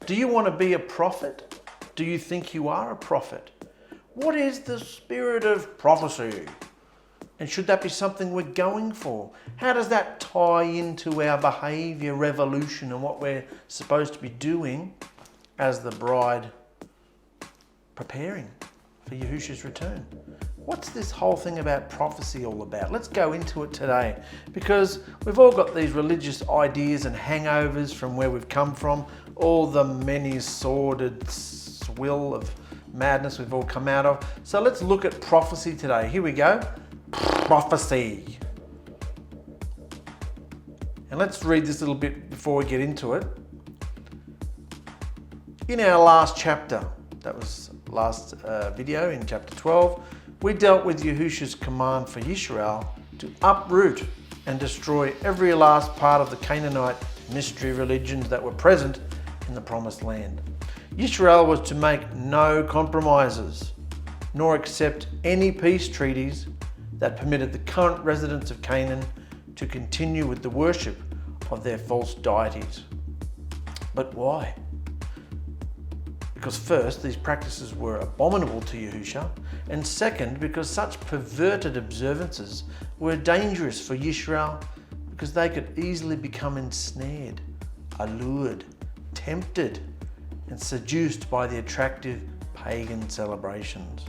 Do you want to be a prophet? Do you think you are a prophet? What is the spirit of prophecy? And should that be something we're going for? How does that tie into our behaviour revolution and what we're supposed to be doing as the bride preparing for Yahushua's return? What's this whole thing about prophecy all about? Let's go into it today, because we've all got these religious ideas and hangovers from where we've come from, all the many sordid swill of madness we've all come out of. So let's look at prophecy today. Here we go. Prophecy. And let's read this little bit before we get into it. In our last chapter, that was last video in chapter 12, we dealt with Yahushua's command for Yisrael to uproot and destroy every last part of the Canaanite mystery religions that were present in the promised land. Yisrael was to make no compromises, nor accept any peace treaties that permitted the current residents of Canaan to continue with the worship of their false deities. But why? Because first, these practices were abominable to Yahushua, and second, because such perverted observances were dangerous for Yisrael, because they could easily become ensnared, allured, tempted, and seduced by the attractive pagan celebrations.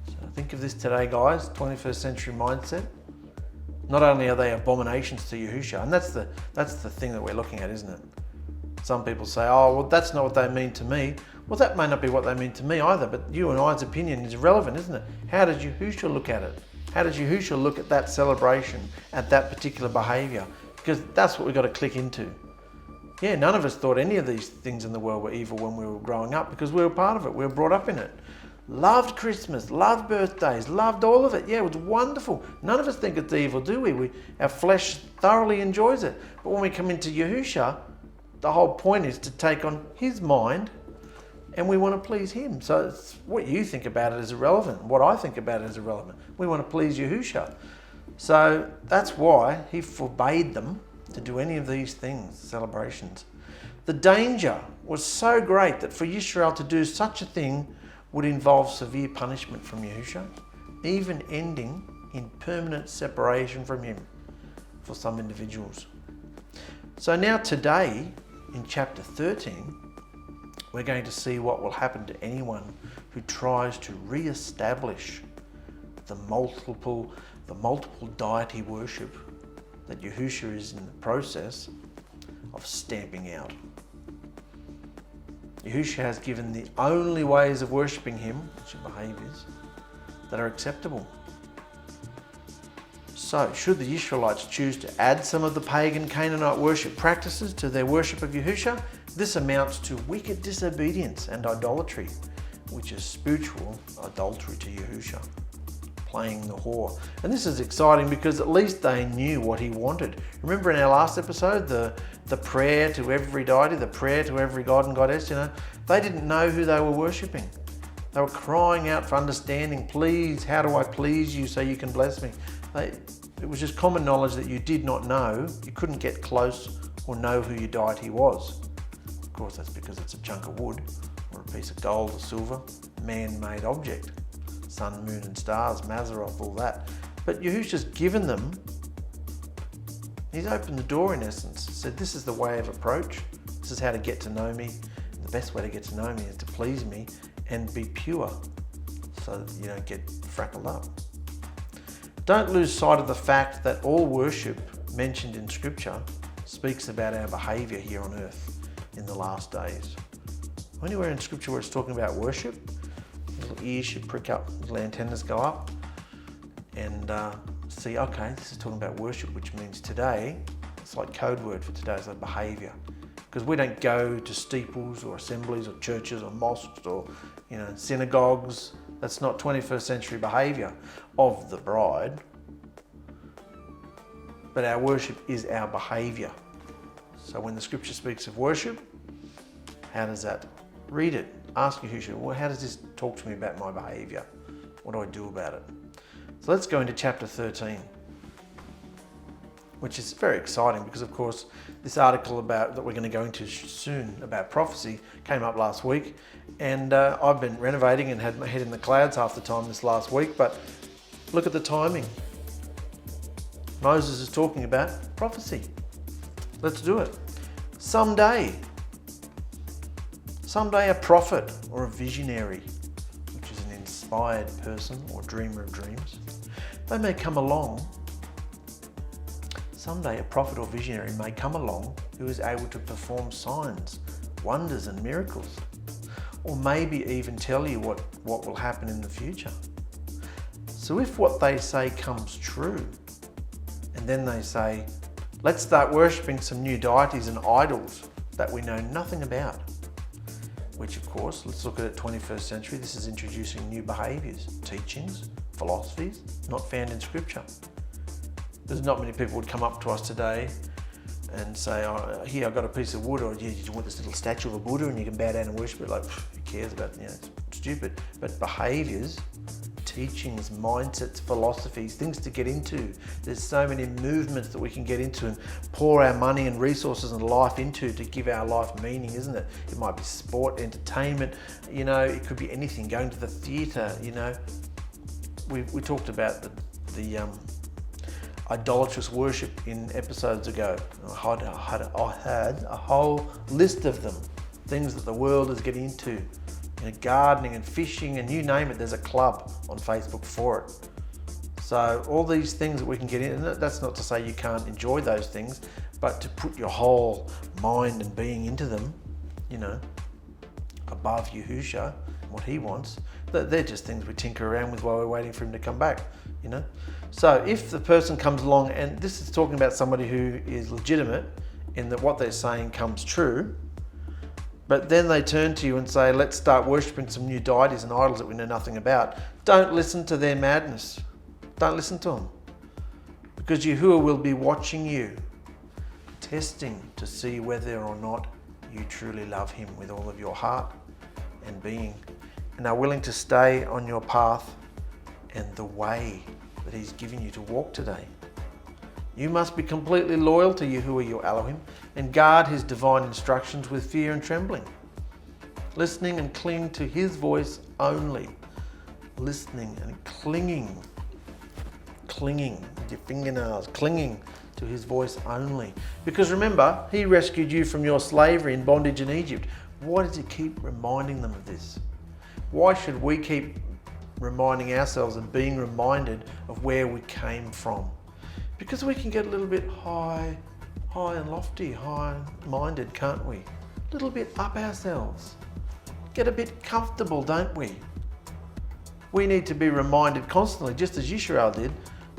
So think of this today, guys, 21st century mindset. Not only are they abominations to Yahushua, and that's the thing that we're looking at, isn't it? Some people say, oh, well, that's not what they mean to me. Well, that may not be what they mean to me either, but you and I's opinion is irrelevant, isn't it? How does Yahushua look at it? How does Yahushua look at that celebration, at that particular behaviour? Because that's what we've got to click into. Yeah, none of us thought any of these things in the world were evil when we were growing up, because we were part of it. We were brought up in it. Loved Christmas, loved birthdays, loved all of it. Yeah, it was wonderful. None of us think it's evil, do we? Our flesh thoroughly enjoys it. But when we come into Yahushua, the whole point is to take on his mind, and we want to please him. So it's what you think about it is irrelevant. What I think about it is irrelevant. We want to please Yahushua. So that's why he forbade them to do any of these things, celebrations. The danger was so great that for Yisrael to do such a thing would involve severe punishment from Yahushua, even ending in permanent separation from him for some individuals. So now today, in chapter 13, we're going to see what will happen to anyone who tries to re-establish the multiple deity worship that Yahushua is in the process of stamping out. Yahushua has given the only ways of worshipping him, which are behaviours, that are acceptable. So, should the Israelites choose to add some of the pagan Canaanite worship practices to their worship of Yahushua, this amounts to wicked disobedience and idolatry, which is spiritual adultery to Yahushua, playing the whore. And this is exciting because at least they knew what he wanted. Remember in our last episode, the prayer to every deity, the prayer to every god and goddess, they didn't know who they were worshipping. They were crying out for understanding. Please, how do I please you so you can bless me? It was just common knowledge that you did not know. You couldn't get close or know who your deity was. Of course, that's because it's a chunk of wood or a piece of gold or silver, man-made object. Sun, moon and stars, Mazzaroth, all that. But Yahushua's given them, he's opened the door in essence, said this is the way of approach, this is how to get to know me. The best way to get to know me is to please me and be pure so that you don't get frackled up. Don't lose sight of the fact that all worship mentioned in Scripture speaks about our behaviour here on earth in the last days. Anywhere in Scripture where it's talking about worship, little ears should prick up, little antennas go up and see, okay, this is talking about worship, which means today, it's like code word for today, it's like behaviour. Because we don't go to steeples or assemblies or churches or mosques or synagogues. That's not 21st century behaviour of the bride. But our worship is our behaviour. So when the scripture speaks of worship, how does that read it? Ask Yahushua, well, how does this talk to me about my behaviour? What do I do about it? So let's go into chapter 13. which is very exciting because, of course, this article that we're going to go into soon about prophecy came up last week, and I've been renovating and had my head in the clouds half the time this last week, but look at the timing. Moses is talking about prophecy. Let's do it. Someday a prophet or a visionary, which is an inspired person or dreamer of dreams, they may come along. Someday a prophet or visionary may come along who is able to perform signs, wonders and miracles, or maybe even tell you what will happen in the future. So if what they say comes true, and then they say, let's start worshipping some new deities and idols that we know nothing about, which of course, let's look at it 21st century, this is introducing new behaviours, teachings, philosophies, not found in scripture. There's not many people would come up to us today and say, oh, here, I've got a piece of wood, or yeah, you want this little statue of a Buddha and you can bow down and worship it. Like, who cares about, it's stupid. But behaviours, teachings, mindsets, philosophies, things to get into. There's so many movements that we can get into and pour our money and resources and life into to give our life meaning, isn't it? It might be sport, entertainment, it could be anything, going to the theatre, We talked about the idolatrous worship in episodes ago. I had a whole list of them, things that the world is getting into. Gardening and fishing and you name it, there's a club on Facebook for it. So all these things that we can get in, and that's not to say you can't enjoy those things, but to put your whole mind and being into them, above Yahushua, what he wants, they're just things we tinker around with while we're waiting for him to come back, So if the person comes along, and this is talking about somebody who is legitimate in that what they're saying comes true, but then they turn to you and say, let's start worshipping some new deities and idols that we know nothing about. Don't listen to their madness. Don't listen to them. Because Yahuwah will be watching you, testing to see whether or not you truly love him with all of your heart and being, and are willing to stay on your path and the way that he's given you to walk today. You must be completely loyal to Yahuwah your Elohim and guard his divine instructions with fear and trembling, listening and clinging to his voice only. Listening and clinging with your fingernails, clinging to his voice only. Because remember, he rescued you from your slavery and bondage in Egypt. Why does he keep reminding them of this? Why should we keep reminding ourselves and being reminded of where we came from? Because we can get a little bit high and lofty, high-minded, can't we? A little bit up ourselves. Get a bit comfortable, don't we? We need to be reminded constantly, just as Yisrael did,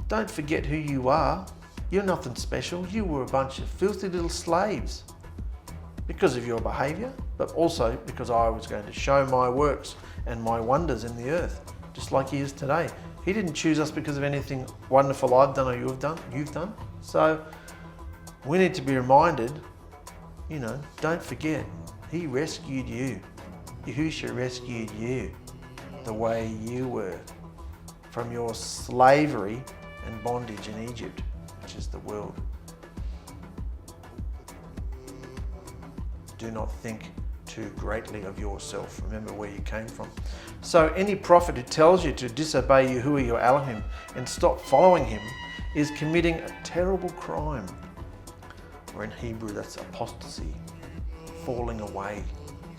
don't forget who you are. You're nothing special. You were a bunch of filthy little slaves because of your behaviour, but also because I was going to show my works and my wonders in the earth, just like he is today. He didn't choose us because of anything wonderful I've done or you've done. So we need to be reminded, don't forget, he rescued you. Yahushua rescued you the way you were from your slavery and bondage in Egypt, which is the world. Do not think too greatly of yourself. Remember where you came from. So any prophet who tells you to disobey Yahuwah your Elohim and stop following him is committing a terrible crime. Or in Hebrew, that's apostasy, falling away.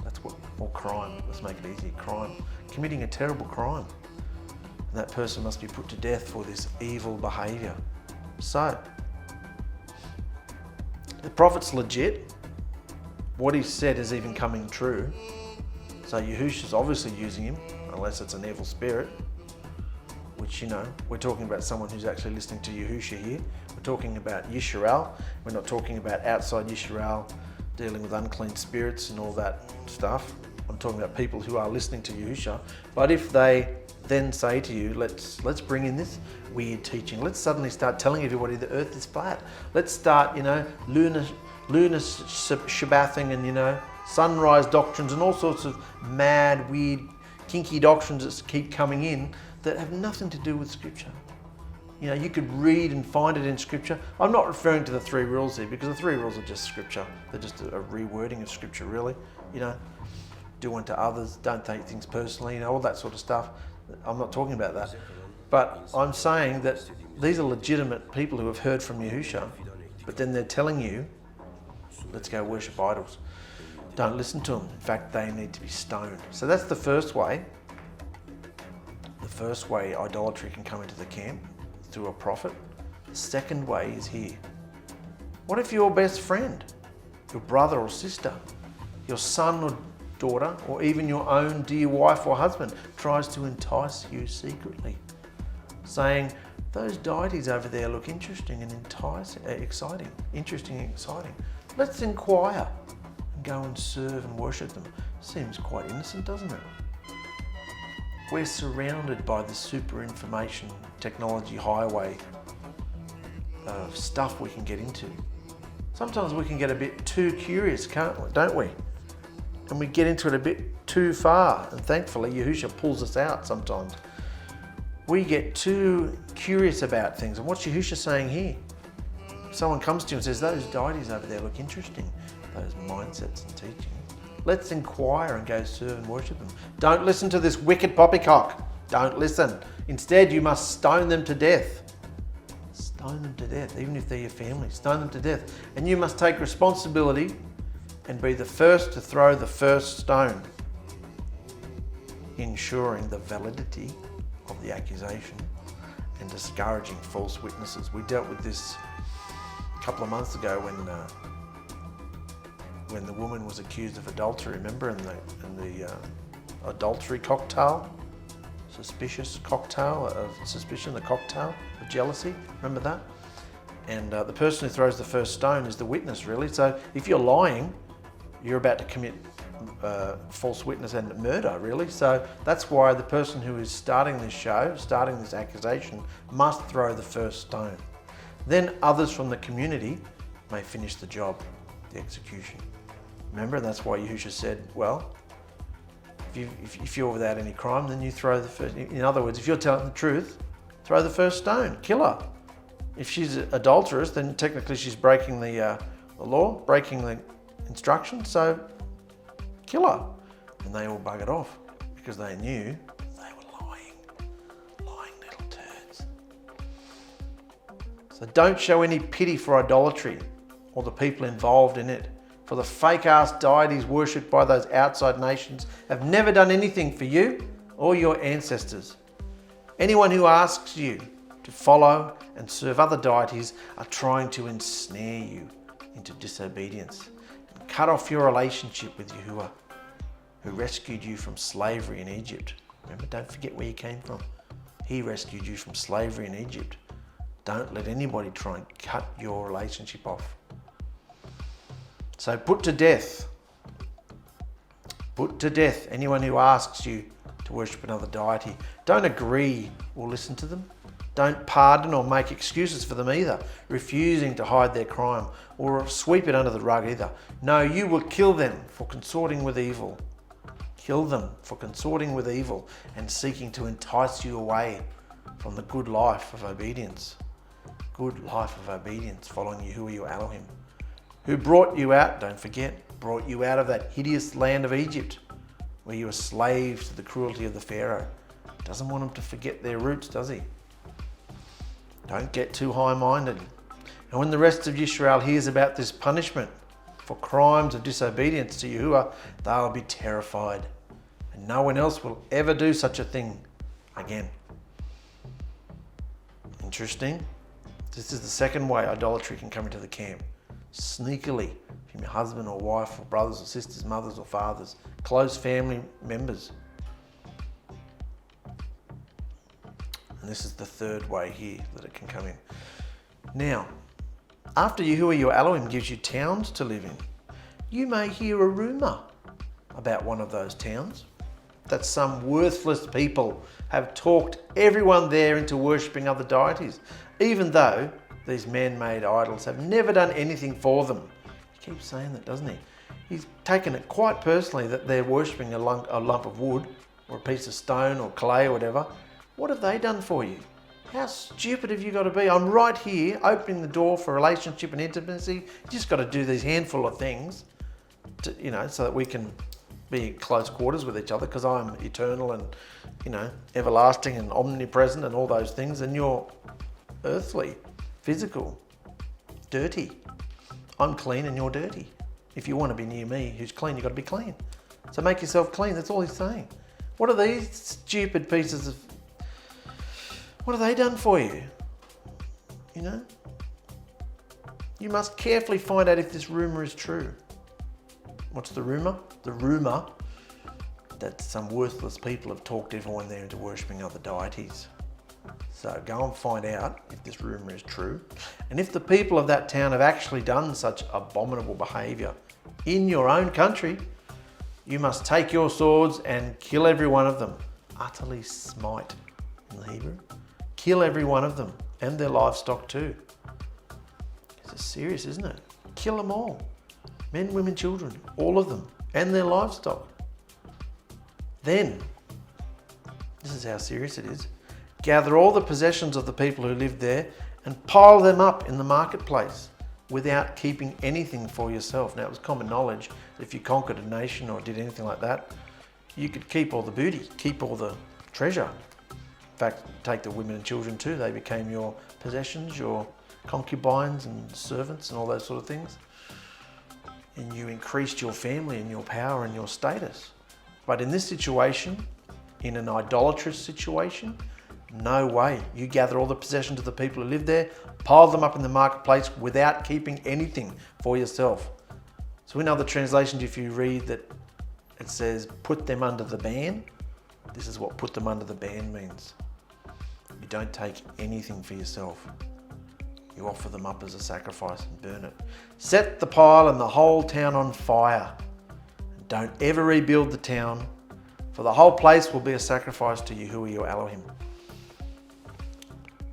That's what, or crime. Let's make it easy. Crime. Committing a terrible crime. And that person must be put to death for this evil behaviour. So, the prophet's legit. What he said is even coming true. So Yahushua's obviously using him, unless it's an evil spirit, which, we're talking about someone who's actually listening to Yahushua here. We're talking about Yisrael. We're not talking about outside Yisrael dealing with unclean spirits and all that stuff. I'm talking about people who are listening to Yahushua. But if they then say to you, let's bring in this weird teaching. Let's suddenly start telling everybody the earth is flat. Let's start, lunar Shabbathing and, sunrise doctrines and all sorts of mad, weird, kinky doctrines that keep coming in that have nothing to do with Scripture. You know, you could read and find it in scripture. I'm not referring to the 3 rules here, because the 3 rules are just scripture. They're just a rewording of scripture, really. You know, do unto others, don't take things personally, you know, all that sort of stuff. I'm not talking about that. But I'm saying that these are legitimate people who have heard from Yahushua, but then they're telling you, let's go worship idols. Don't listen to them. In fact, they need to be stoned. So that's the first way. The first way idolatry can come into the camp, through a prophet. The second way is here. What if your best friend, your brother or sister, your son or daughter, or even your own dear wife or husband tries to entice you secretly, saying, those deities over there look interesting and exciting. Interesting and exciting. Let's inquire and go and serve and worship them. Seems quite innocent, doesn't it? We're surrounded by the super information technology highway of stuff we can get into. Sometimes we can get a bit too curious, don't we? And we get into it a bit too far. And thankfully, Yahushua pulls us out sometimes. We get too curious about things. And what's Yahushua saying here? Someone comes to you and says, those deities over there look interesting. Those mindsets and teachings. Let's inquire and go serve and worship them. Don't listen to this wicked poppycock. Don't listen. Instead, you must stone them to death. Stone them to death, even if they're your family. Stone them to death. And you must take responsibility and be the first to throw the first stone, ensuring the validity of the accusation and discouraging false witnesses. We dealt with this a couple of months ago when the woman was accused of adultery, remember, in the adultery cocktail, suspicious cocktail of suspicion, the cocktail of jealousy, remember that? And the person who throws the first stone is the witness, really. So if you're lying, you're about to commit false witness and murder, really. So that's why the person who is starting this show, starting this accusation, must throw the first stone. Then others from the community may finish the job, the execution. Remember, that's why Yahushua said, well, if you're without any crime, then you throw the first. In other words, if you're telling the truth, throw the first stone, kill her. If she's adulterous, then technically she's breaking the law, breaking the instructions, so kill her. And they all buggered off because they knew they were lying little turds. So don't show any pity for idolatry or the people involved in it. For the fake-ass deities worshipped by those outside nations have never done anything for you or your ancestors. Anyone who asks you to follow and serve other deities are trying to ensnare you into disobedience and cut off your relationship with Yahuwah, who rescued you from slavery in Egypt. Remember, don't forget where you came from. He rescued you from slavery in Egypt. Don't let anybody try and cut your relationship off. So put to death anyone who asks you to worship another deity. Don't agree or listen to them. Don't pardon or make excuses for them either, refusing to hide their crime or sweep it under the rug either. No, you will kill them for consorting with evil. Kill them for consorting with evil and seeking to entice you away from the good life of obedience. Good life of obedience, following Yahuwah your Elohim, who brought you out, don't forget, brought you out of that hideous land of Egypt, where you were slaves to the cruelty of the Pharaoh. Doesn't want them to forget their roots, does he? Don't get too high-minded. And when the rest of Israel hears about this punishment for crimes of disobedience to Yahuwah, they'll be terrified. And no one else will ever do such a thing again. Interesting. This is the second way idolatry can come into the camp. Sneakily, from your husband or wife or brothers or sisters, mothers or fathers, close family members. And this is the third way here that it can come in. Now, after Yahuwah your Elohim gives you towns to live in, you may hear a rumour about one of those towns, that some worthless people have talked everyone there into worshipping other deities, even though these man-made idols have never done anything for them. He keeps saying that, doesn't he? He's taken it quite personally that they're worshipping a lump of wood or a piece of stone or clay or whatever. What have they done for you? How stupid have you got to be? I'm right here opening the door for relationship and intimacy. You just got to do these handful of things to, so that we can be in close quarters with each other, because I'm eternal and, everlasting and omnipresent and all those things, and you're earthly, physical, dirty. I'm clean and you're dirty. If you want to be near me who's clean, you've got to be clean. So make yourself clean. That's all he's saying. What are these stupid pieces of... What have they done for you? You must carefully find out if this rumour is true. What's the rumour? The rumour that some worthless people have talked everyone there into worshipping other deities. So go and find out if this rumour is true. And if the people of that town have actually done such abominable behaviour in your own country, you must take your swords and kill every one of them. Utterly smite in the Hebrew. Kill every one of them and their livestock too. It's serious, isn't it? Kill them all. Men, women, children, all of them, and their livestock. Then, this is how serious it is, gather all the possessions of the people who lived there and pile them up in the marketplace without keeping anything for yourself. Now, it was common knowledge that if you conquered a nation or did anything like that, you could keep all the booty, keep all the treasure. In fact, take the women and children too. They became your possessions, your concubines and servants and all those sort of things. And you increased your family and your power and your status. But in this situation, in an idolatrous situation, no way. You gather all the possessions of the people who live there, pile them up in the marketplace without keeping anything for yourself. So in other translations, if you read that it says, put them under the ban, this is what put them under the ban means. You don't take anything for yourself. You offer them up as a sacrifice and burn it. Set the pile and the whole town on fire. And don't ever rebuild the town, for the whole place will be a sacrifice to Ysahwah your Elohim.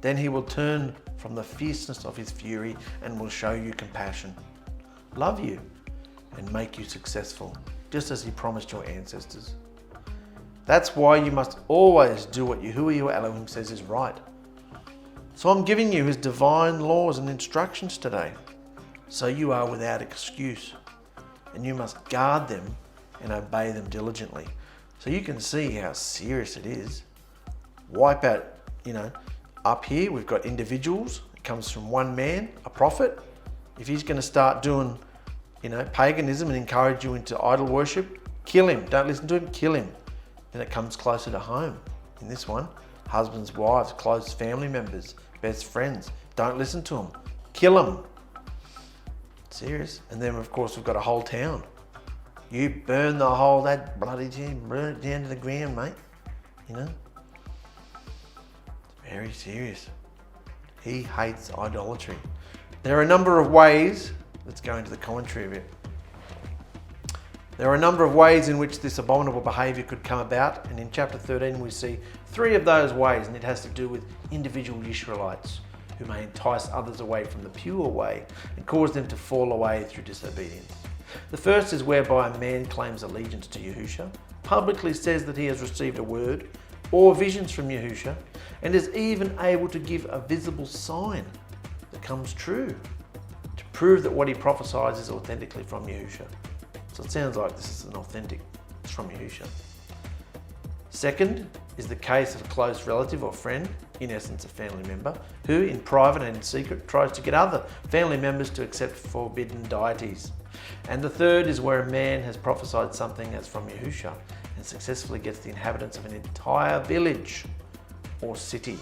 Then he will turn from the fierceness of his fury and will show you compassion, love you, and make you successful, just as he promised your ancestors. That's why you must always do what Ysahwah your Elohim says is right. So I'm giving you his divine laws and instructions today, so you are without excuse, and you must guard them and obey them diligently. So you can see how serious it is. Wipe out, up here we've got individuals. It comes from one man, a prophet. If he's going to start doing, paganism and encourage you into idol worship, kill him. Don't listen to him, kill him. Then it comes closer to home. In this one, husbands, wives, close family members, best friends. Don't listen to them. Kill them. Serious. And then, of course, we've got a whole town. You burn the whole, that bloody town, burn it down to the ground, mate. It's very serious. He hates idolatry. There are a number of ways, let's go into the commentary a bit. There are a number of ways in which this abominable behaviour could come about, and in chapter 13 we see 3 of those ways, and it has to do with individual Israelites who may entice others away from the pure way and cause them to fall away through disobedience. The first is whereby a man claims allegiance to Yahusha, publicly says that he has received a word or visions from Yahusha, and is even able to give a visible sign that comes true to prove that what he prophesies is authentically from Yahusha. So it sounds like this is an authentic, it's from Yahusha. Second is the case of a close relative or friend, in essence a family member, who in private and in secret tries to get other family members to accept forbidden deities. And the third is where a man has prophesied something that's from Yahusha and successfully gets the inhabitants of an entire village or city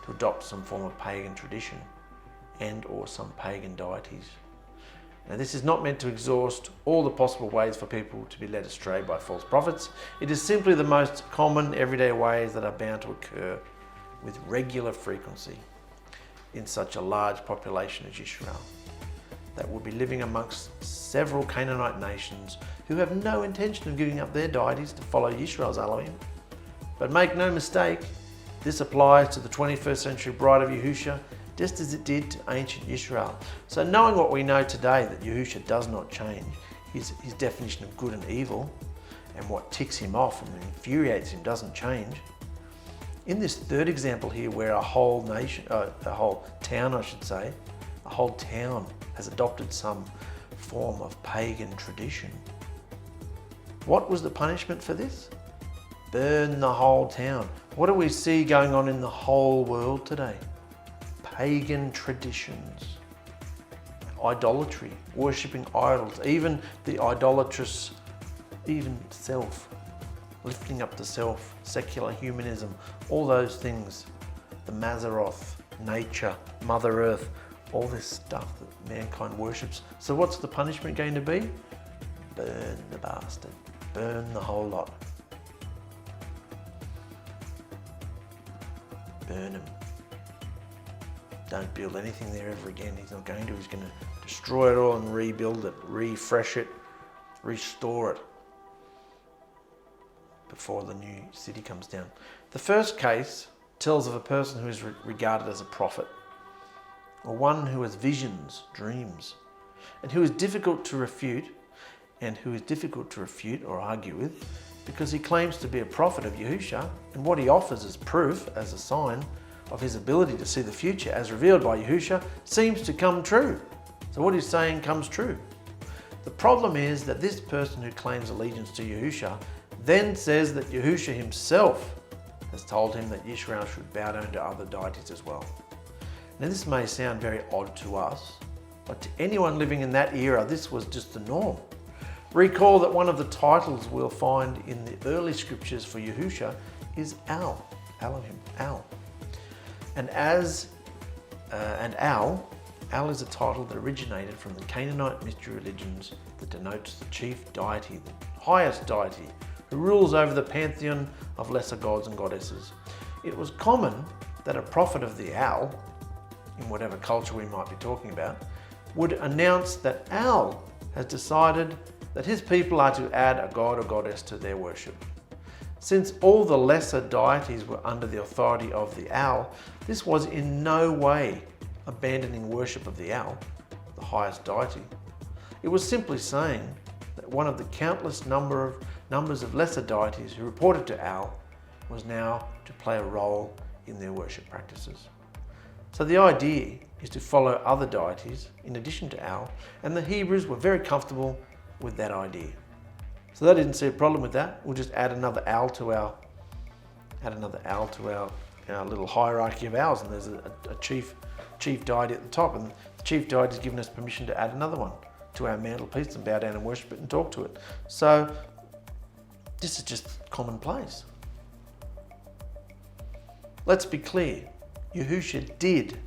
to adopt some form of pagan tradition and or some pagan deities. Now, this is not meant to exhaust all the possible ways for people to be led astray by false prophets. It is simply the most common everyday ways that are bound to occur with regular frequency in such a large population as Israel, that will be living amongst several Canaanite nations who have no intention of giving up their deities to follow Israel's Elohim. But make no mistake, this applies to the 21st century bride of Yahusha just as it did to ancient Israel. So knowing what we know today, that Yahusha does not change, his definition of good and evil, and what ticks him off and infuriates him doesn't change, In this third example here, where a whole nation, a whole town I should say, a whole town has adopted some form of pagan tradition, what was the punishment for this? Burn the whole town. What do we see going on in the whole world today? Pagan traditions, idolatry, worshipping idols, even the idolatrous, even self, lifting up the self, secular humanism, all those things, the Mazzaroth, nature, Mother Earth, all this stuff that mankind worships. So what's the punishment going to be? Burn the bastard, burn the whole lot. Burn him. Don't build anything there ever again. He's not going to. He's going to destroy it all and rebuild it, refresh it, restore it before the new city comes down. The first case tells of a person who is regarded as a prophet, or one who has visions, dreams, and who is difficult to refute, or argue with, because he claims to be a prophet of Yahusha, and what he offers as proof, as a sign of his ability to see the future as revealed by Yahusha, seems to come true. So what he's saying comes true. The problem is that this person who claims allegiance to Yahusha then says that Yahusha himself has told him that Yisrael should bow down to other deities as well. Now this may sound very odd to us, but to anyone living in that era, this was just the norm. Recall that one of the titles we'll find in the early scriptures for Yahusha is Al, Elohim, Al. And Al is a title that originated from the Canaanite mystery religions that denotes the chief deity, the highest deity, who rules over the pantheon of lesser gods and goddesses. It was common that a prophet of the Al, in whatever culture we might be talking about, would announce that Al has decided that his people are to add a god or goddess to their worship. Since all the lesser deities were under the authority of the Al, this was in no way abandoning worship of the Al, the highest deity. It was simply saying that one of the countless numbers of lesser deities who reported to Al was now to play a role in their worship practices. So the idea is to follow other deities in addition to Al, and the Hebrews were very comfortable with that idea. So they didn't see a problem with that. We'll just add another Al to our little hierarchy of Al's, and there's a chief deity at the top, and the chief deity has given us permission to add another one to our mantelpiece and bow down and worship it and talk to it. So this is just commonplace. Let's be clear, Yahusha did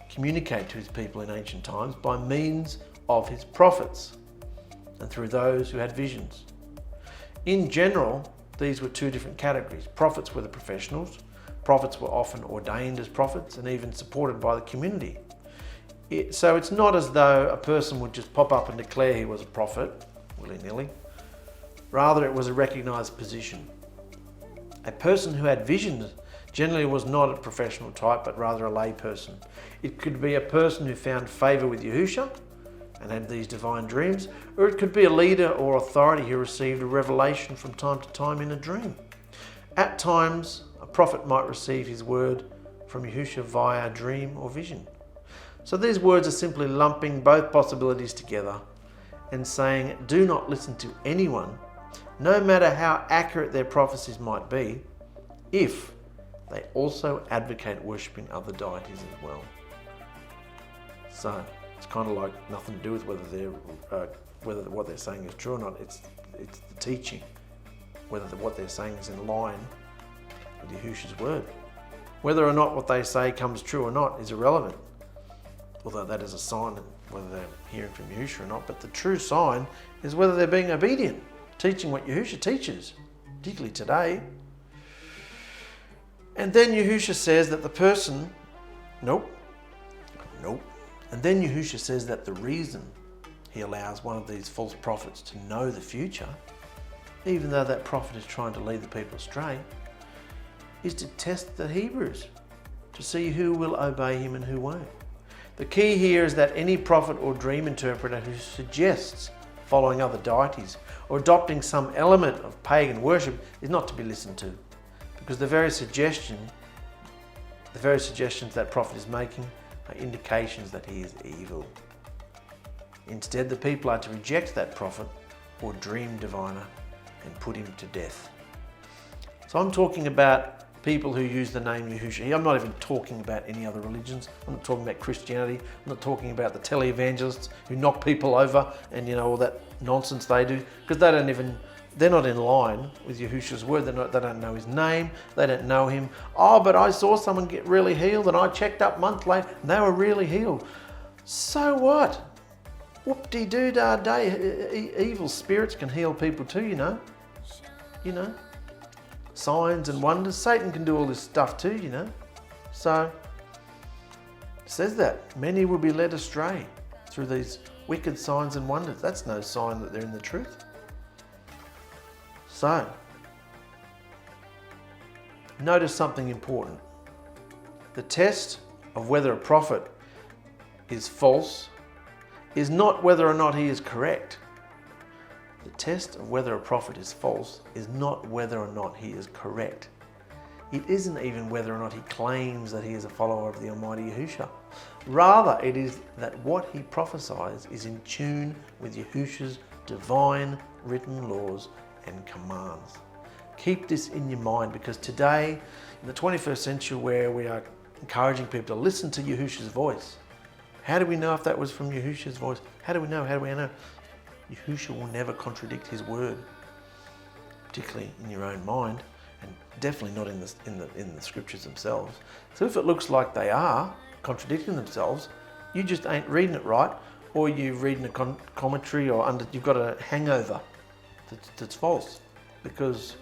communicate to his people in ancient times by means of his prophets and through those who had visions. In general, these were two different categories. Prophets were the professionals. Prophets were often ordained as prophets and even supported by the community. So it's not as though a person would just pop up and declare he was a prophet, willy-nilly. Rather, it was a recognized position. A person who had visions generally was not a professional type, but rather a lay person. It could be a person who found favor with Yahusha and had these divine dreams, or it could be a leader or authority who received a revelation from time to time in a dream. At times, a prophet might receive his word from Yahusha via dream or vision. So these words are simply lumping both possibilities together and saying, do not listen to anyone, no matter how accurate their prophecies might be, if they also advocate worshipping other deities as well. So it's kind of like nothing to do with whether what they're saying is true or not. It's the teaching, whether what they're saying is in line with Yahusha's word. Whether or not what they say comes true or not is irrelevant, although that is a sign of whether they're hearing from Yahusha or not. But the true sign is whether they're being obedient, teaching what Yahusha teaches, particularly today. And then Yahusha says that the person, nope. And then Yahusha says that the reason he allows one of these false prophets to know the future, even though that prophet is trying to lead the people astray, is to test the Hebrews, to see who will obey him and who won't. The key here is that any prophet or dream interpreter who suggests following other deities or adopting some element of pagan worship is not to be listened to, Because the very suggestions that prophet is making are indications that he is evil. Instead, the people are to reject that prophet or dream diviner and put him to death. So I'm talking about people who use the name Yahushua. I'm not even talking about any other religions. I'm not talking about Christianity. I'm not talking about the televangelists who knock people over and all that nonsense they do, because they're not in line with Yahushua's word. They don't know his name. They don't know him. Oh, but I saw someone get really healed and I checked up a month later and they were really healed. So what? Whoop-de-doo-da-day. Evil spirits can heal people too, Signs and wonders. Satan can do all this stuff too, So, it says that many will be led astray through these wicked signs and wonders. That's no sign that they're in the truth. So, notice something important. The test of whether a prophet is false is not whether or not he is correct. The test of whether a prophet is false is not whether or not he is correct. It isn't even whether or not he claims that he is a follower of the Almighty Yahushua. Rather, it is that what he prophesies is in tune with Yahushua's divine written laws and commands. Keep this in your mind, because today, in the 21st century, where we are encouraging people to listen to Yahushua's voice, how do we know if that was from Yahushua's voice? How do we know? Yahushua will never contradict his word, particularly in your own mind, and definitely not in the scriptures themselves. So if it looks like they are contradicting themselves, you just ain't reading it right, or you're reading a commentary, or you've got a hangover that's false, because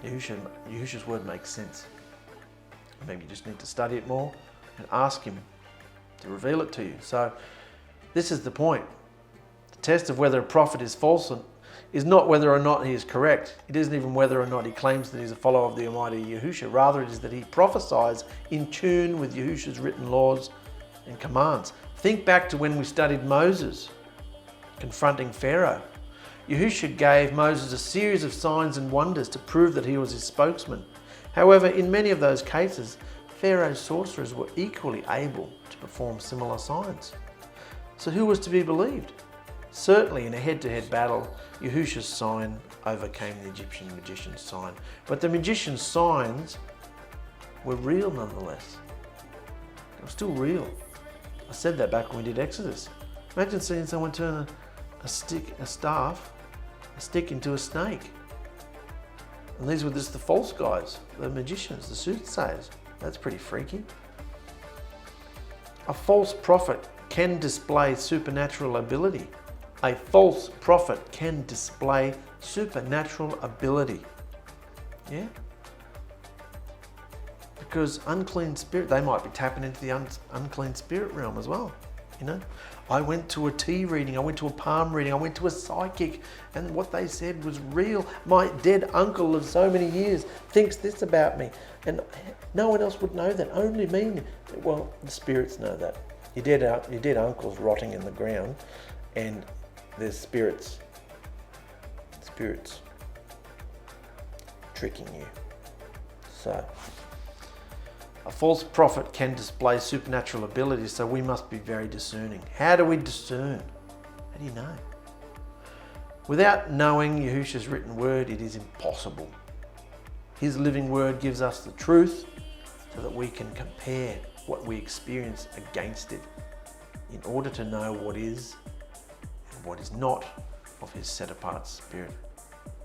Yahushua's word makes sense. Maybe you just need to study it more and ask him to reveal it to you. So this is the point. The test of whether a prophet is false is not whether or not he is correct. It isn't even whether or not he claims that he's a follower of the Almighty Yahushua. Rather, it is that he prophesies in tune with Yahushua's written laws and commands. Think back to when we studied Moses confronting Pharaoh. Yahushua gave Moses a series of signs and wonders to prove that he was his spokesman. However, in many of those cases, Pharaoh's sorcerers were equally able to perform similar signs. So who was to be believed? Certainly in a head-to-head battle, Yahushua's sign overcame the Egyptian magician's sign. But the magician's signs were real nonetheless. They were still real. I said that back when we did Exodus. Imagine seeing someone turn a stick into a snake. And these were just the false guys, the magicians, the soothsayers. That's pretty freaky. A false prophet can display supernatural ability. A false prophet can display supernatural ability. Yeah? Because unclean spirit, they might be tapping into the unclean spirit realm as well. I went to a tea reading, I went to a palm reading, I went to a psychic, and what they said was real. My dead uncle of so many years thinks this about me, and no one else would know that, only me. Well, the spirits know that. Your dead uncle's rotting in the ground, and there's spirits tricking you. So, a false prophet can display supernatural ability, so we must be very discerning. How do we discern? How do you know? Without knowing Yahushua's written word, it is impossible. His living word gives us the truth so that we can compare what we experience against it in order to know what is and what is not of his set-apart spirit.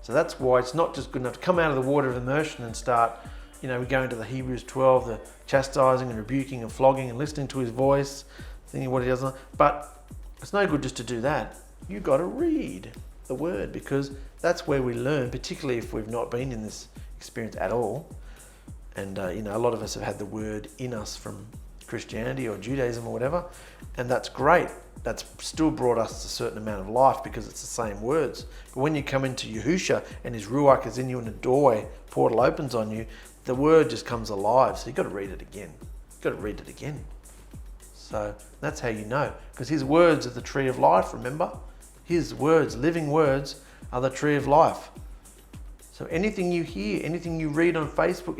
So that's why it's not just good enough to come out of the water of immersion and start, we go into the Hebrews 12, the chastising and rebuking and flogging and listening to his voice, thinking what he does. But it's no good just to do that. You've got to read the word, because that's where we learn, particularly if we've not been in this experience at all. And, a lot of us have had the word in us from Christianity or Judaism or whatever, and that's great. That's still brought us a certain amount of life because it's the same words. But when you come into Yahushua and his Ruach is in you and a doorway, portal opens on you, the word just comes alive. So you've got to read it again. You've got to read it again. So that's how you know. Because his words are the tree of life, remember? His words, living words, are the tree of life. So anything you hear, anything you read on Facebook,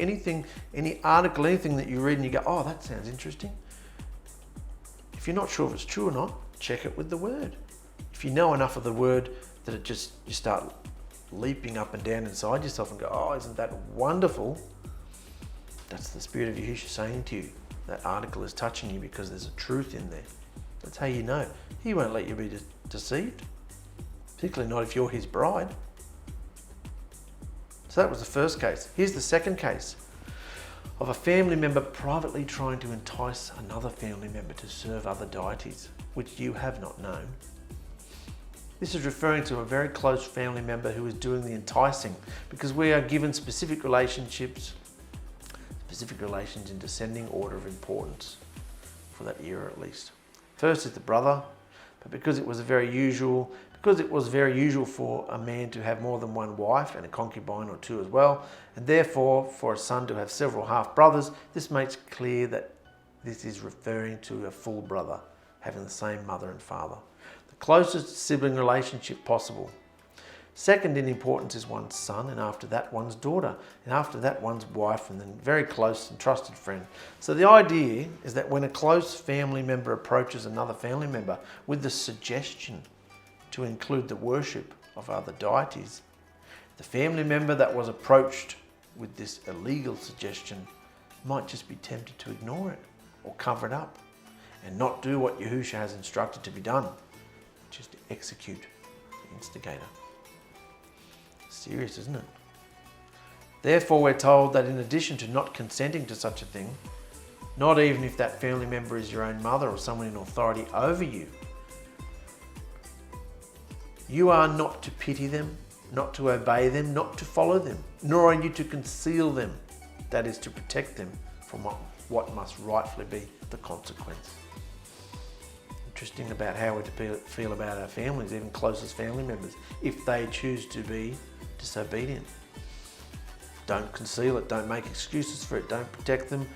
any article, anything that you read and you go, oh, that sounds interesting. If you're not sure if it's true or not, check it with the word. If you know enough of the word that you start leaping up and down inside yourself and go, oh, isn't that wonderful? That's the Spirit of Yahushua saying to you, that article is touching you because there's a truth in there. That's how you know. He won't let you be deceived, particularly not if you're his bride. So that was the first case. Here's the second case of a family member privately trying to entice another family member to serve other deities, which you have not known. This is referring to a very close family member who is doing the enticing, because we are given specific relations in descending order of importance, for that era at least. First is the brother, but because it was very usual for a man to have more than one wife and a concubine or two as well, and therefore for a son to have several half-brothers, this makes clear that this is referring to a full brother having the same mother and father. The closest sibling relationship possible. Second in importance is one's son, and after that one's daughter, and after that one's wife, and then very close and trusted friend. So the idea is that when a close family member approaches another family member with the suggestion to include the worship of other deities, the family member that was approached with this illegal suggestion might just be tempted to ignore it or cover it up and not do what Yahushua has instructed to be done, which is to execute the instigator. Serious, isn't it? Therefore, we're told that in addition to not consenting to such a thing, not even if that family member is your own mother or someone in authority over you, you are not to pity them, not to obey them, not to follow them, nor are you to conceal them, that is to protect them from what must rightfully be the consequence. Interesting about how we feel about our families, even closest family members, if they choose to be disobedient. Don't conceal it, don't make excuses for it, don't protect them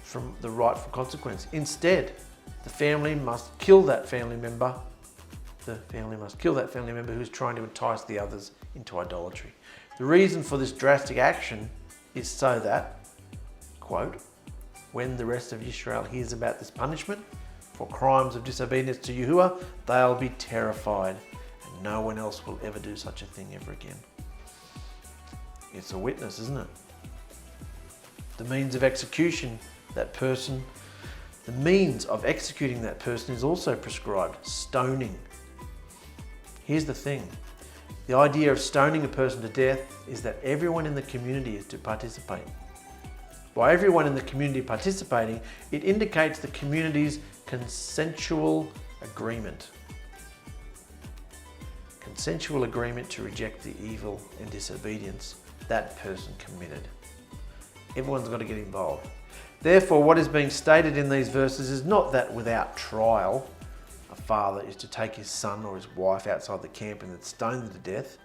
from the rightful consequence. Instead, the family must kill that family member. The family must kill that family member who is trying to entice the others into idolatry. The reason for this drastic action is so that, quote, when the rest of Israel hears about this punishment for crimes of disobedience to Yahuwah, they'll be terrified, and no one else will ever do such a thing ever again. It's a witness, isn't it? The means of execution, the means of executing that person is also prescribed, stoning. Here's the thing. The idea of stoning a person to death is that everyone in the community is to participate. By everyone in the community participating, it indicates the community's consensual agreement. Consensual agreement to reject the evil and disobedience that person committed. Everyone's got to get involved. Therefore, what is being stated in these verses is not that without trial, a father is to take his son or his wife outside the camp and then stone them to death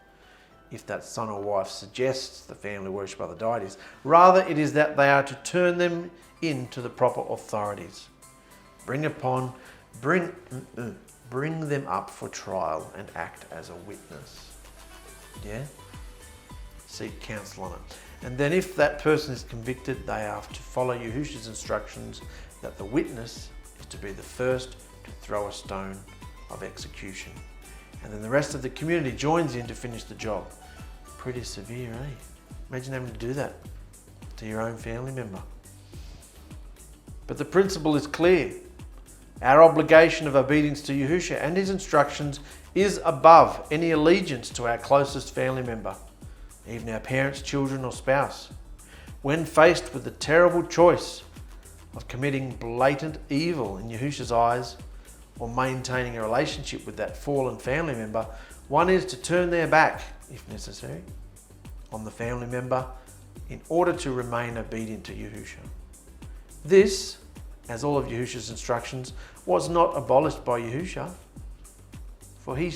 if that son or wife suggests the family worship other deities. Rather, it is that they are to turn them into the proper authorities. Bring them up for trial and act as a witness. Yeah? Seek counsel on it. And then if that person is convicted, they are to follow Yahushua's instructions that the witness is to be the first to throw a stone of execution. And then the rest of the community joins in to finish the job. Pretty severe, eh? Imagine having to do that to your own family member. But the principle is clear. Our obligation of obedience to Yahushua and his instructions is above any allegiance to our closest family member, even our parents, children, or spouse. When faced with the terrible choice of committing blatant evil in Yahushua's eyes or maintaining a relationship with that fallen family member, one is to turn their back, if necessary, on the family member in order to remain obedient to Yahushua. This, as all of Yahushua's instructions, was not abolished by Yahushua. For he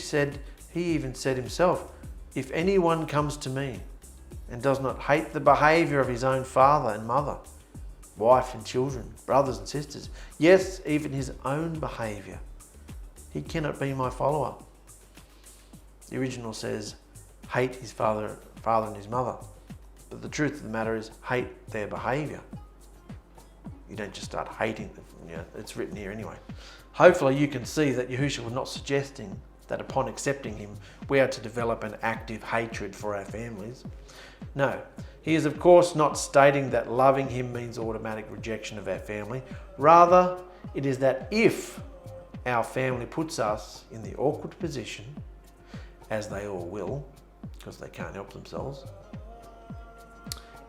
even said himself, if anyone comes to me and does not hate the behavior of his own father and mother, wife and children, brothers and sisters, yes, even his own behavior, he cannot be my follower. The original says, hate his father father and his mother. But the truth of the matter is, hate their behaviour. You don't just start hating them. It's written here anyway. Hopefully you can see that Yahushua was not suggesting that upon accepting him, we are to develop an active hatred for our families. No, he is of course not stating that loving him means automatic rejection of our family. Rather, it is that if our family puts us in the awkward position, as they all will, because they can't help themselves,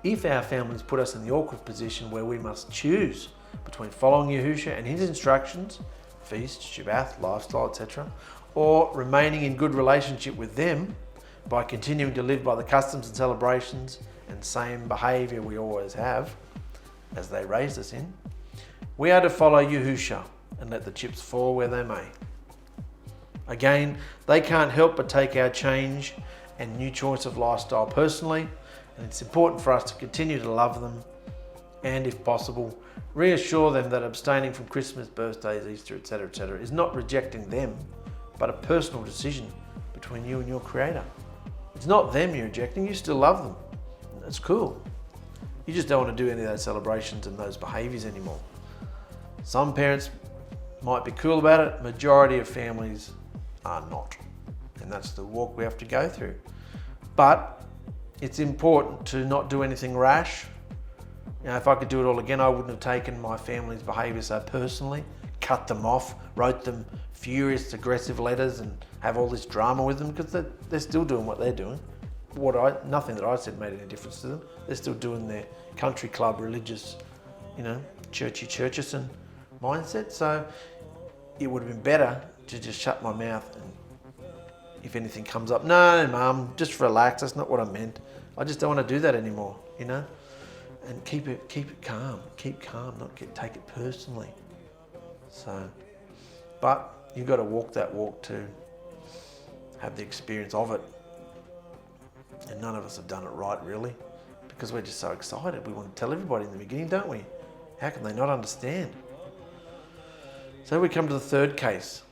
if our families put us in the awkward position where we must choose between following Yahushua and his instructions, feast, Shabbat, lifestyle, etc., or remaining in good relationship with them by continuing to live by the customs and celebrations and same behaviour we always have, as they raised us in, we are to follow Yahushua and let the chips fall where they may. Again, they can't help but take our change and new choice of lifestyle personally, and it's important for us to continue to love them and, if possible, reassure them that abstaining from Christmas, birthdays, Easter, etc., is not rejecting them, but a personal decision between you and your Creator. It's not them you're rejecting, you still love them. That's cool. You just don't want to do any of those celebrations and those behaviours anymore. Some parents might be cool about it, majority of families are not. And that's the walk we have to go through. But it's important to not do anything rash. If I could do it all again, I wouldn't have taken my family's behaviour so personally, cut them off, wrote them furious, aggressive letters and have all this drama with them, because they're still doing what they're doing. Nothing that I said made any difference to them. They're still doing their country club, religious, churchy mindset. So it would have been better to just shut my mouth, and if anything comes up, no, Mum, just relax. That's not what I meant. I just don't want to do that anymore, and keep it calm. Keep calm, not take it personally. So, but you've got to walk that walk to have the experience of it. And none of us have done it right, really, because we're just so excited. We want to tell everybody in the beginning, don't we? How can they not understand? So we come to the third case.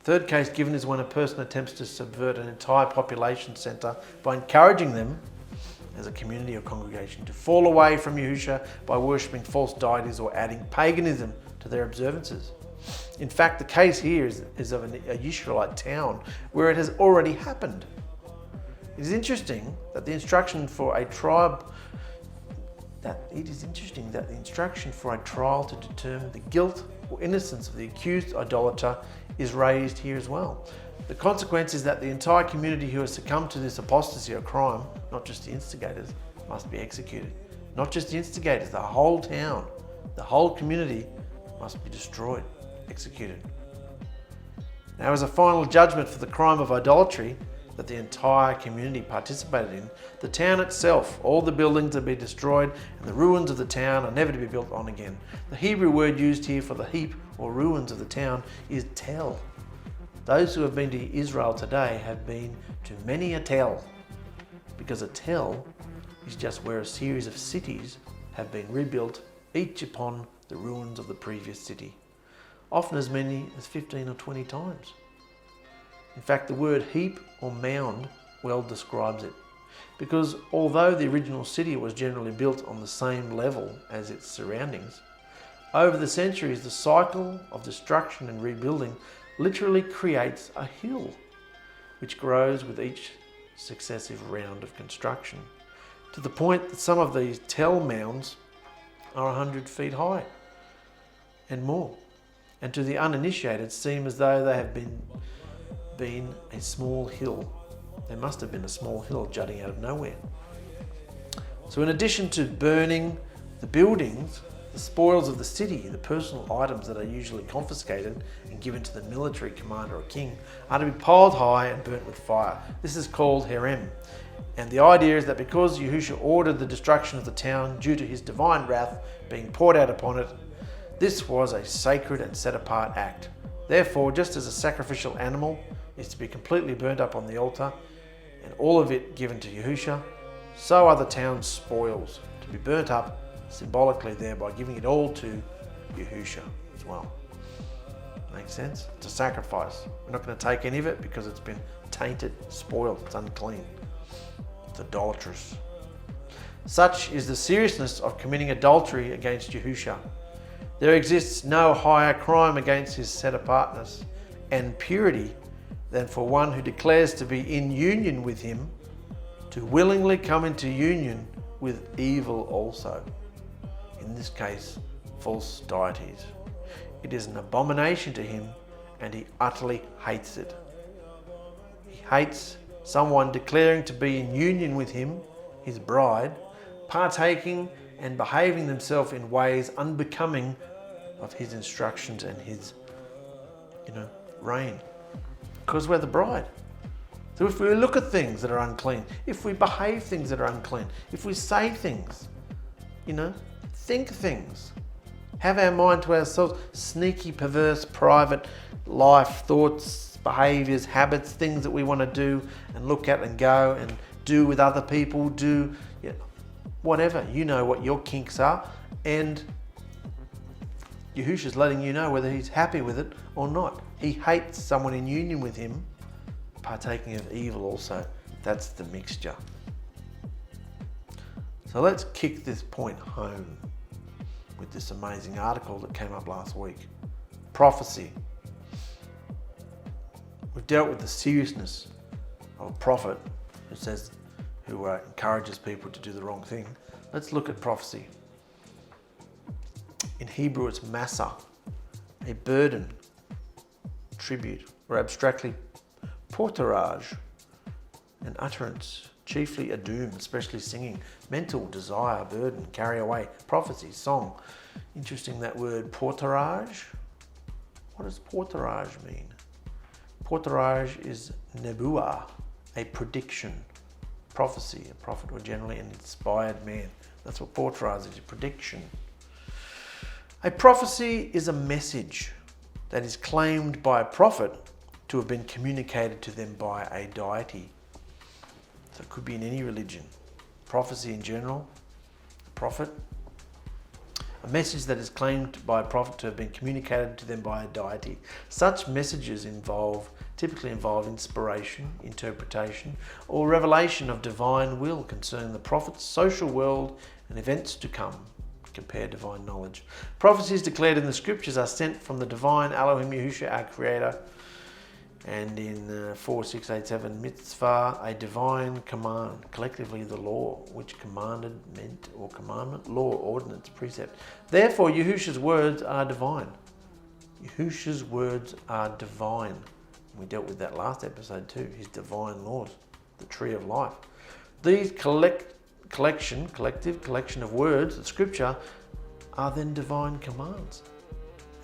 Third case given is when a person attempts to subvert an entire population centre by encouraging them as a community or congregation to fall away from Yahushua by worshipping false deities or adding paganism to their observances. In fact, the case here is of a Yisraelite town where it has already happened. It is interesting that the instruction for a trial to determine the guilt or innocence of the accused idolater is raised here as well. The consequence is that the entire community who has succumbed to this apostasy or crime, not just the instigators, must be executed. Not just the instigators, the whole town, the whole community must be destroyed, executed. Now, as a final judgment for the crime of idolatry that the entire community participated in, the town itself, all the buildings are to be destroyed, and the ruins of the town are never to be built on again. The Hebrew word used here for the heap or ruins of the town is tel. Those who have been to Israel today have been to many a tel, because a tel is just where a series of cities have been rebuilt, each upon the ruins of the previous city, often as many as 15 or 20 times. In fact, the word heap or mound well describes it, because although the original city was generally built on the same level as its surroundings, over the centuries the cycle of destruction and rebuilding literally creates a hill, which grows with each successive round of construction, to the point that some of these tel mounds are 100 feet high and more, and to the uninitiated seem as though they have been a small hill. There must have been a small hill jutting out of nowhere. So in addition to burning the buildings, the spoils of the city, the personal items that are usually confiscated and given to the military commander or king, are to be piled high and burnt with fire. This is called herem. And the idea is that because Yahushua ordered the destruction of the town due to his divine wrath being poured out upon it, this was a sacred and set apart act. Therefore, just as a sacrificial animal is to be completely burnt up on the altar and all of it given to Yahushua, so are the town's spoils to be burnt up symbolically, thereby giving it all to Yahushua as well. Makes sense? It's a sacrifice. We're not going to take any of it because it's been tainted, spoiled, it's unclean. with idolaters. Such is the seriousness of committing adultery against Yahushua. There exists no higher crime against his set-apartness and purity than for one who declares to be in union with him to willingly come into union with evil also. In this case, false deities. It is an abomination to him, and he utterly hates it. He hates someone declaring to be in union with him, his bride, partaking and behaving themselves in ways unbecoming of his instructions and his, reign. Because we're the bride. So if we look at things that are unclean, if we behave things that are unclean, if we say things, think things, have our mind to ourselves, sneaky, perverse, private life, thoughts, behaviours, habits, things that we want to do and look at and go and do with other people, whatever. You know what your kinks are, and Yahushua's letting you know whether he's happy with it or not. He hates someone in union with him, partaking of evil also. That's the mixture. So let's kick this point home with this amazing article that came up last week. Prophecy. We've dealt with the seriousness of a prophet who encourages people to do the wrong thing. Let's look at prophecy. In Hebrew, it's massa, a burden, tribute, or abstractly porterage, an utterance, chiefly a doom, especially singing, mental, desire, burden, carry away, prophecy, song. Interesting, that word porterage. What does porterage mean? Porterage is nebuah, a prediction, prophecy, a prophet or generally an inspired man. That's what porterage is, a prediction. A prophecy is a message that is claimed by a prophet to have been communicated to them by a deity. So it could be in any religion. Prophecy in general, a prophet. A message that is claimed by a prophet to have been communicated to them by a deity. Such messages typically involve inspiration, interpretation, or revelation of divine will concerning the prophet's social world and events to come. Compare divine knowledge. Prophecies declared in the scriptures are sent from the divine Elohim Yahushua, our creator. And in 4687 mitzvah, a divine command, collectively the law, which commanded, meant, or commandment, law, ordinance, precept. Therefore, Yahushua's words are divine. Yahushua's words are divine. We dealt with that last episode too, his divine laws, the tree of life. These collective collection of words, the scripture, are then divine commands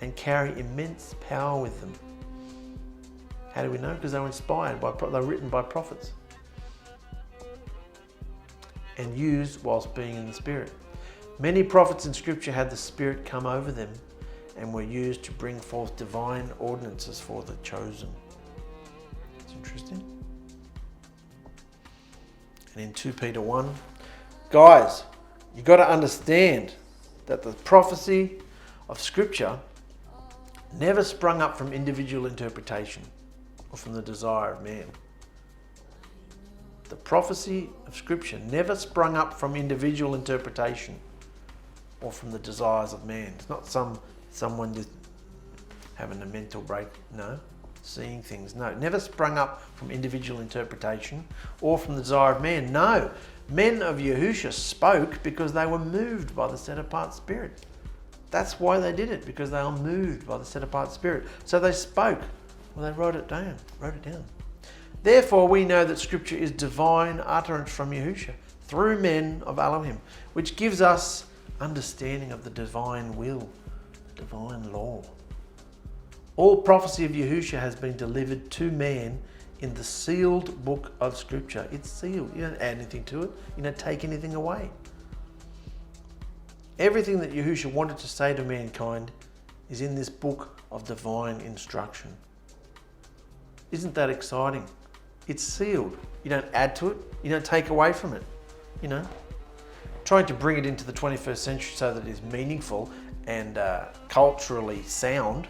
and carry immense power with them. How do we know? Because they were inspired they were written by prophets and used whilst being in the Spirit. Many prophets in Scripture had the Spirit come over them and were used to bring forth divine ordinances for the chosen. It's interesting. And in 2 Peter 1, guys, you got to understand that the prophecy of Scripture never sprung up from individual interpretation or from the desire of man. The prophecy of Scripture never sprung up from individual interpretation or from the desires of man. It's not someone just having a mental break. No. Seeing things. No. It never sprung up from individual interpretation or from the desire of man. No. Men of Yahushua spoke because they were moved by the set-apart Spirit. That's why they did it, because they were moved by the set-apart Spirit. So they spoke. Well, they wrote it down. Therefore, we know that Scripture is divine utterance from Yahushua through men of Elohim, which gives us understanding of the divine will, divine law. All prophecy of Yahushua has been delivered to man in the sealed book of Scripture. It's sealed. You don't add anything to it. You don't take anything away. Everything that Yahushua wanted to say to mankind is in this book of divine instruction. Isn't that exciting? It's sealed. You don't add to it. You don't take away from it. Trying to bring it into the 21st century so that it is meaningful and culturally sound,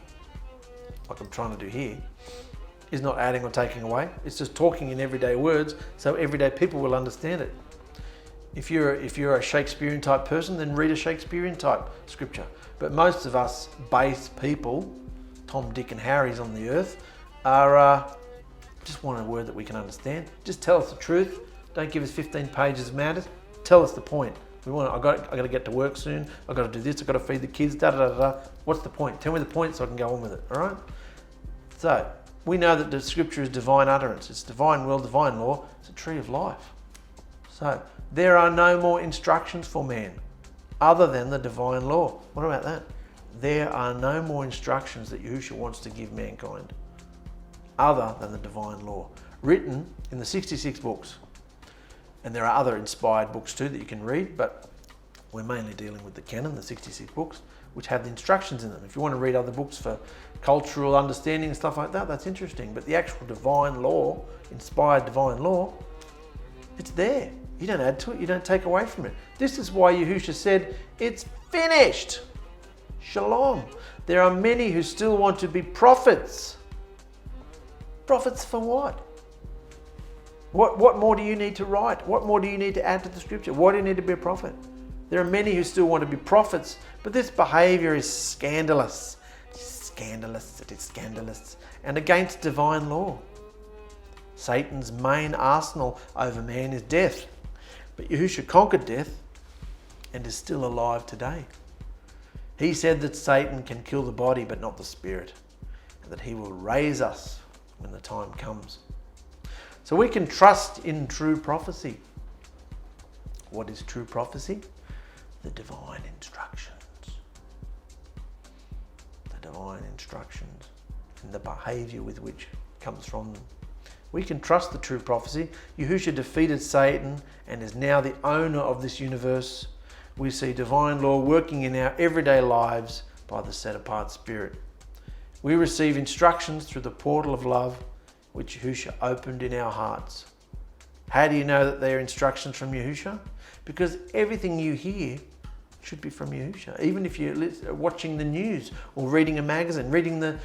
like I'm trying to do here, is not adding or taking away. It's just talking in everyday words so everyday people will understand it. If you're a Shakespearean type person, then read a Shakespearean type scripture. But most of us base people, Tom, Dick and Harrys on the earth, are just want a word that we can understand. Just tell us the truth. Don't give us 15 pages of matters. Tell us the point. I got to get to work soon. I got to do this. I got to feed the kids. Da da da da. What's the point? Tell me the point so I can go on with it. All right. So we know that the scripture is divine utterance. It's divine will, divine law. It's a tree of life. So there are no more instructions for man other than the divine law. What about that? There are no more instructions that Yahushua wants to give mankind other than the divine law, written in the 66 books. And there are other inspired books too that you can read, but we're mainly dealing with the canon, the 66 books, which have the instructions in them. If you want to read other books for cultural understanding and stuff like that, that's interesting. But the actual divine law, inspired divine law, it's there. You don't add to it, you don't take away from it. This is why Yahushua said, it's finished. Shalom. There are many who still want to be prophets. Prophets for what? What more do you need to write? What more do you need to add to the scripture? Why do you need to be a prophet? There are many who still want to be prophets, but this behavior is scandalous. Scandalous, it is scandalous, and against divine law. Satan's main arsenal over man is death, but Yahushua conquered death and is still alive today. He said that Satan can kill the body but not the spirit, and that he will raise us when the time comes. So we can trust in true prophecy. What is true prophecy? The divine instructions. The divine instructions and the behavior with which comes from them. We can trust the true prophecy. Yahushua defeated Satan and is now the owner of this universe. We see divine law working in our everyday lives by the set-apart Spirit. We receive instructions through the portal of love which Yahushua opened in our hearts. How do you know that they are instructions from Yahushua? Because everything you hear should be from Yahushua. Even if you're watching the news or reading a magazine, reading the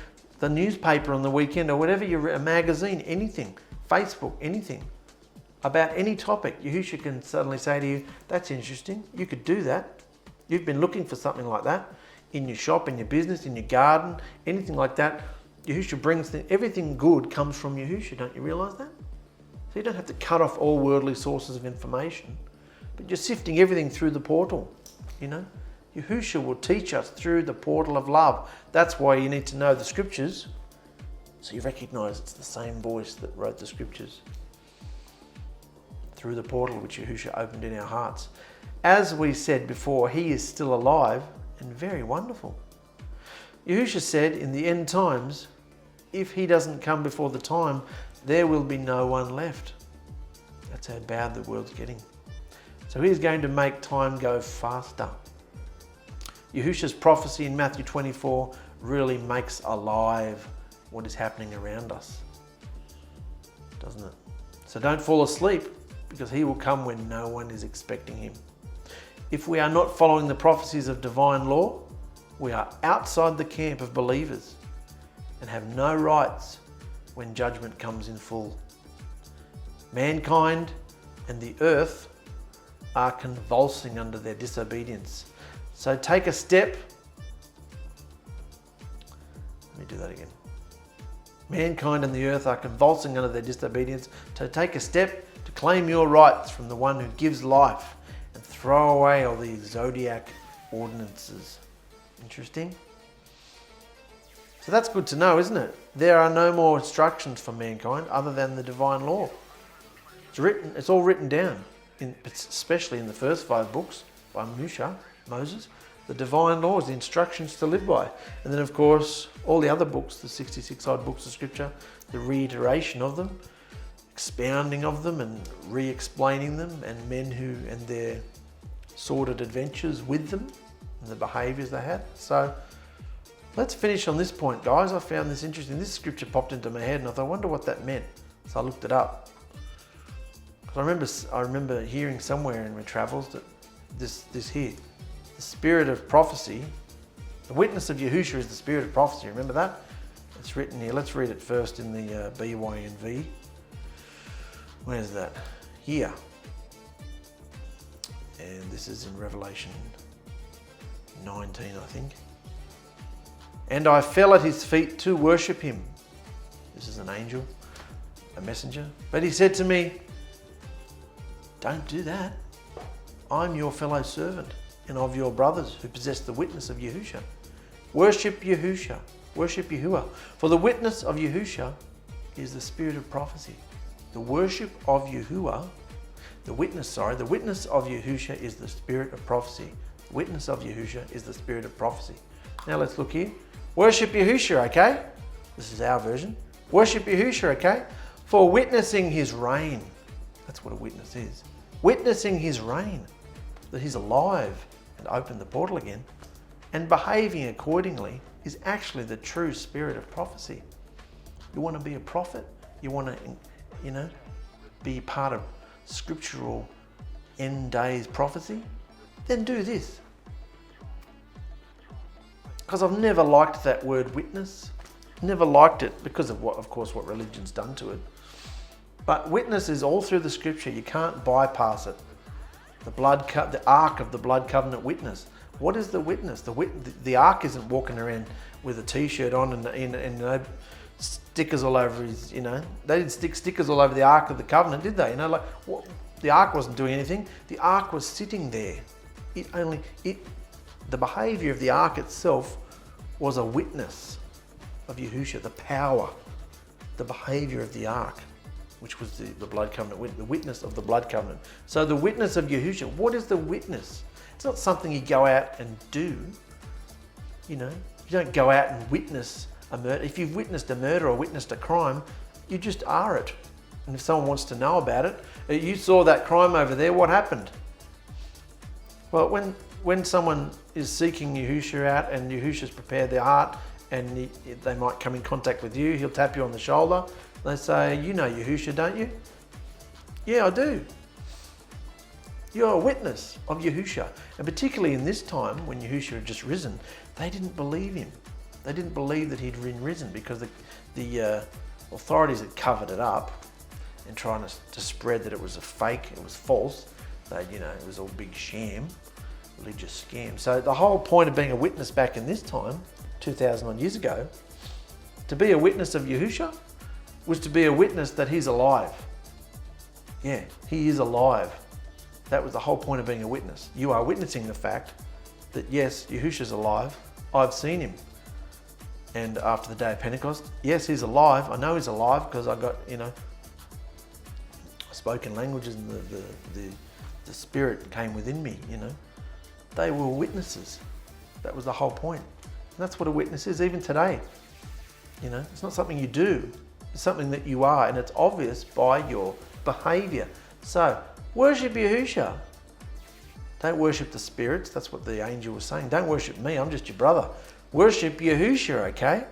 newspaper on the weekend or whatever, a magazine, anything, Facebook, anything, about any topic, Yahushua can suddenly say to you, that's interesting, you could do that. You've been looking for something like that in your shop, in your business, in your garden, anything like that. Yahushua brings everything good comes from Yahushua, don't you realize that? So you don't have to cut off all worldly sources of information, but you're sifting everything through the portal, you know? Yahushua will teach us through the portal of love. That's why you need to know the scriptures, so you recognize it's the same voice that wrote the scriptures. Through the portal which Yahushua opened in our hearts. As we said before, he is still alive and very wonderful. Yahushua said in the end times, if he doesn't come before the time, there will be no one left. That's how bad the world's getting. So he's going to make time go faster. Yahushua's prophecy in Matthew 24 really makes alive what is happening around us, doesn't it? So don't fall asleep, because he will come when no one is expecting him. If we are not following the prophecies of divine law, we are outside the camp of believers and have no rights when judgment comes in full. Mankind and the earth are convulsing under their disobedience. So take a step. Let me do that again. Mankind and the earth are convulsing under their disobedience. So take a step to claim your rights from the one who gives life and throw away all these zodiac ordinances. Interesting. So that's good to know, isn't it? There are no more instructions for mankind other than the divine law. It's all written down, especially in the first 5 books by Moses. The divine laws, the instructions to live by. And then of course, all the other books, the 66 odd books of scripture, the reiteration of them, expounding of them and re-explaining them, and men who and their sordid adventures with them and the behaviours they had. So let's finish on this point, guys. I found this interesting. This scripture popped into my head and I thought, I wonder what that meant. So I looked it up. Because I remember hearing somewhere in my travels that this here, the spirit of prophecy, the witness of Yahushua is the spirit of prophecy. Remember that? It's written here. Let's read it first in the BYNV. Where's that? Here. And this is in Revelation 19, I think. And I fell at his feet to worship him. This is an angel, a messenger. But he said to me, don't do that. I'm your fellow servant and of your brothers who possess the witness of Yahushua. Worship Yahushua. Worship Yahuwah. For the witness of Yahushua is the spirit of prophecy. The worship of Yahuwah, the witness of Yahushua is the spirit of prophecy. The witness of Yahushua is the spirit of prophecy. Now let's look here. Worship Yahushua, okay? This is our version. Worship Yahushua, okay? For witnessing his reign. That's what a witness is. Witnessing his reign. That he's alive and opened the portal again. And behaving accordingly is actually the true spirit of prophecy. You want to be a prophet? You want to, be part of scriptural end days prophecy? Then do this. Because I've never liked that word witness. Never liked it because of what religion's done to it. But witness is all through the scripture. You can't bypass it. The ark of the blood covenant witness. What is the witness? The ark isn't walking around with a t-shirt on and stickers all over his, They didn't stick stickers all over the ark of the covenant, did they? The ark wasn't doing anything. The ark was sitting there. The behavior of the ark itself was a witness of Yahushua, the power, the behavior of the ark, which was the blood covenant, the witness of the blood covenant. So the witness of Yahushua, what is the witness? It's not something you go out and do. You don't go out and witness a murder. If you've witnessed a murder or witnessed a crime, you just are it. And if someone wants to know about it, you saw that crime over there, what happened? Well, when someone is seeking Yahushua out and Yahushua's prepared their heart and they might come in contact with you, he'll tap you on the shoulder. They say, you know Yahushua, don't you? Yeah, I do. You're a witness of Yahushua. And particularly in this time when Yahushua had just risen, they didn't believe him. They didn't believe that he'd risen because the authorities had covered it up and trying to spread that it was a fake, it was false. It was all big sham, religious scam. So the whole point of being a witness back in this time, 2,000 odd years ago, to be a witness of Yahushua was to be a witness that he's alive. Yeah, he is alive. That was the whole point of being a witness. You are witnessing the fact that yes, Yahushua's alive. I've seen him. And after the day of Pentecost, yes, he's alive. I know he's alive because I got, spoken languages and the spirit came within me, They were witnesses. That was the whole point. And that's what a witness is, even today. It's not something you do. It's something that you are, and it's obvious by your behavior. So, worship Yahushua. Don't worship the spirits. That's what the angel was saying. Don't worship me. I'm just your brother. Worship Yahushua, okay?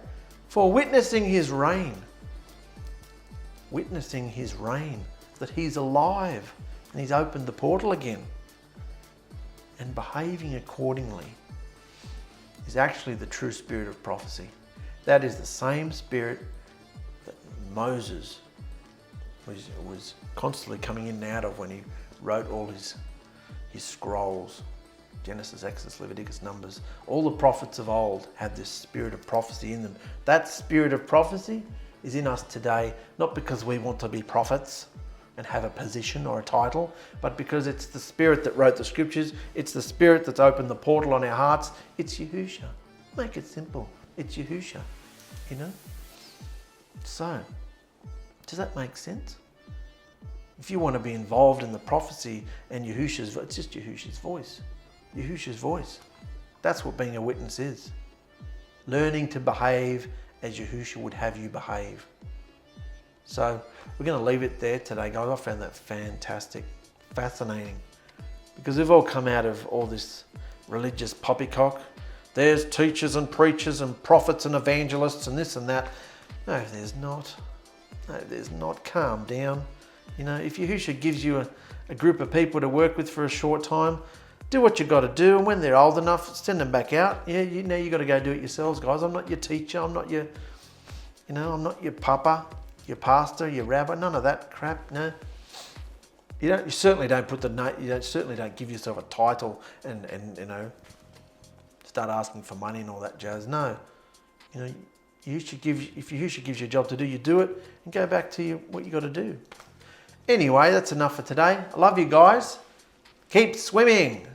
For witnessing his reign. Witnessing his reign. That he's alive and he's opened the portal again. And behaving accordingly is actually the true spirit of prophecy. That is the same spirit that Moses was constantly coming in and out of when he wrote all his scrolls. Genesis, Exodus, Leviticus, Numbers. All the prophets of old had this spirit of prophecy in them. That spirit of prophecy is in us today, not because we want to be prophets and have a position or a title, but because it's the spirit that wrote the scriptures. It's the spirit that's opened the portal on our hearts. It's Yahushua. Make it simple. It's Yahushua, So, does that make sense? If you want to be involved in the prophecy and Yahushua's, it's just Yahushua's voice. Yahushua's voice. That's what being a witness is. Learning to behave as Yahushua would have you behave. So we're going to leave it there today, guys. I found that fantastic, fascinating, because we've all come out of all this religious poppycock. There's teachers and preachers and prophets and evangelists and this and that. No, there's not. No, there's not. Calm down. If Yahushua gives you a group of people to work with for a short time, do what you got to do, and when they're old enough, send them back out. Yeah, you got to go do it yourselves, guys. I'm not your teacher. I'm not your You know, I'm not your papa, your pastor, your rabbi, none of that crap, no. You certainly don't put certainly don't give yourself a title and you know, start asking for money and all that jazz. No. You know, if Yahusha gives you a job to do, you do it and go back to what you got to do. Anyway, that's enough for today. I love you guys. Keep swimming.